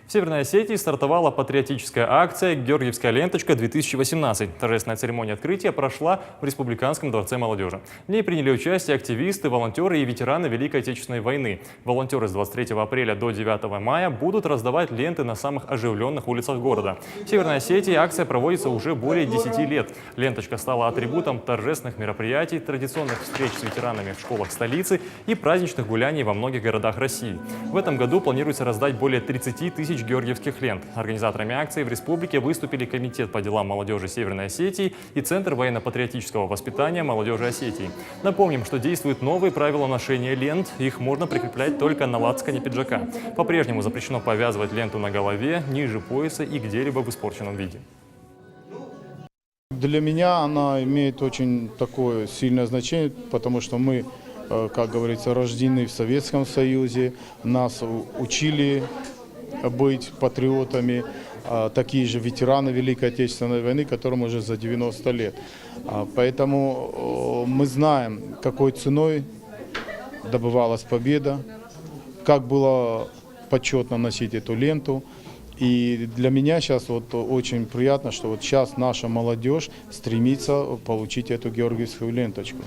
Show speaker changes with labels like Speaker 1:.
Speaker 1: В Северной Осетии стартовала патриотическая акция «Георгиевская ленточка-2018». Торжественная церемония открытия прошла в Республиканском дворце молодежи. В ней приняли участие активисты, волонтеры и ветераны Великой Отечественной войны. Волонтеры с 23 апреля до 9 мая будут раздавать ленты на самых оживленных улицах города. В Северной Осетии акция проводится уже более 10 лет. Ленточка стала атрибутом торжественных мероприятий, традиционных встреч с ветеранами в школах столицы и праздничных гуляний во многих городах России. В этом году планируется раздать более 30 тысяч георгиевских лент. Организаторами акции в республике выступили Комитет по делам молодежи Северной Осетии и Центр военно-патриотического воспитания молодежи Осетии. Напомним, что действуют новые правила ношения лент. Их можно прикреплять только на лацкане пиджака. По-прежнему запрещено повязывать ленту на голове, ниже пояса и где-либо в испорченном виде.
Speaker 2: Для меня она имеет очень такое сильное значение, потому что мы, как говорится, рождены в Советском Союзе, нас учили быть патриотами, такие же ветераны Великой Отечественной войны, которым уже за 90 лет. Поэтому мы знаем, какой ценой добывалась победа, как было почетно носить эту ленту. И для меня сейчас очень приятно, что сейчас наша молодежь стремится получить эту георгиевскую ленточку.